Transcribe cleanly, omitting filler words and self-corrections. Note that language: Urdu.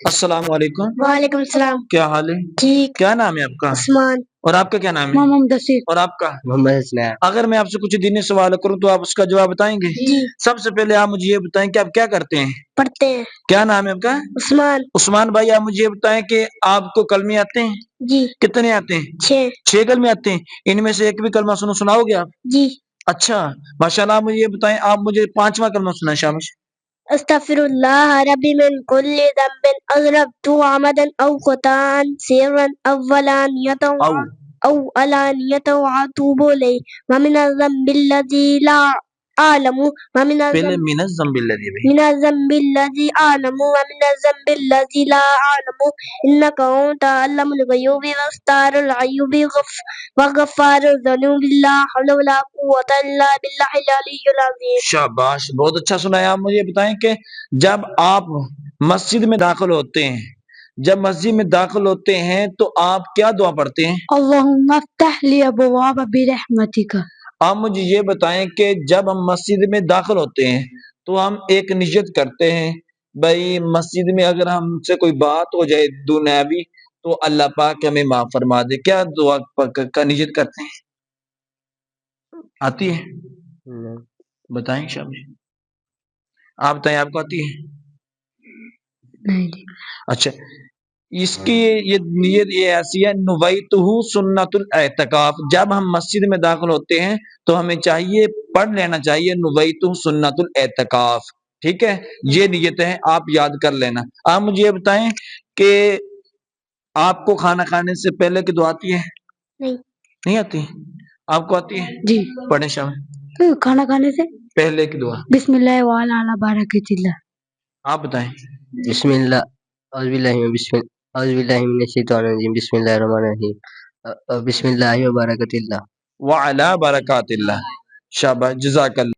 السلام علیکم، وعلیکم السلام. کیا حال ہے؟ ٹھیک. کیا نام ہے آپ کا؟ عثمان. اور آپ کا کیا نام ہے؟ محمد دسیر. اور آپ کا؟ محمد حسنین. اگر میں آپ سے کچھ دینی سوال کروں تو آپ اس کا جواب بتائیں گے؟ جی. سب سے پہلے آپ مجھے یہ بتائیں کہ آپ کیا کرتے ہیں؟ پڑھتے ہیں. کیا نام ہے آپ کا؟ عثمان. عثمان بھائی، آپ مجھے یہ بتائیں کہ آپ کو کلمے آتے ہیں؟ جی. کتنے آتے ہیں؟ 6. 6 کلمے آتے ہیں. ان میں سے ایک بھی کلمہ سناؤ گے آپ؟ جی. اچھا ماشاء اللہ. آپ مجھے یہ بتائیں، آپ مجھے 5واں کلمہ سنائیں. شاباش. استغفر اللہ ربی من کل ذنب اذنبت عمدا او خطا سرا او علانیتا او علانیتا واتوب الیہ ومن الذنب الذی لا اعلم ومن پہلے الذنب من الذنب الذی بھی. من الذنب الذي أعلم ومن الذنب الذي لا أعلم إنك أنت علام الغيوب وأستار العيوب وغفار الذنوب لا حول ولا قوة إلا بالله العلي العظيم. شاباش، بہت اچھا سنایا. آپ مجھے بتائیں کہ جب آپ مسجد میں داخل ہوتے ہیں تو آپ کیا دعا پڑھتے ہیں؟ اللهم افتح لي أبواب برحمتك. آپ مجھے یہ بتائیں کہ جب ہم مسجد میں داخل ہوتے ہیں تو ہم ایک نیت کرتے ہیں، بھائی مسجد میں اگر ہم سے کوئی بات ہو جائے دنیاوی تو اللہ پاک ہمیں معاف فرما دے. کیا دعا کا نیت کرتے ہیں؟ آتی ہے؟ بتائیں شامل. آپ بتائیں، آپ کو آتی ہے؟ اچھا، اس کی یہ نیت یہ ایسی ہے، نویتہ سنت الاعتکاف. جب ہم مسجد میں داخل ہوتے ہیں تو ہمیں چاہیے پڑھ لینا چاہیے نویتہ سنت الاعتکاف. ٹھیک ہے، یہ نیت ہے، آپ یاد کر لینا. آپ مجھے یہ بتائیں کہ آپ کو کھانا کھانے سے پہلے کی دعا آتی ہے؟ نہیں آتی. آپ کو آتی ہے؟ جی. پڑھیں شامل. کھانا کھانے سے پہلے کی دعا. بسم اللہ وعلی برکۃ اللہ. آپ بتائیں. بسم اللہ. اعوذ باللہ من الشیطان الرجیم. بسم اللہ الرحمن الرحیم. بسم اللہ وبرکاتہ اللہ. وعلی برکات اللہ. شاباش، جزاک اللہ.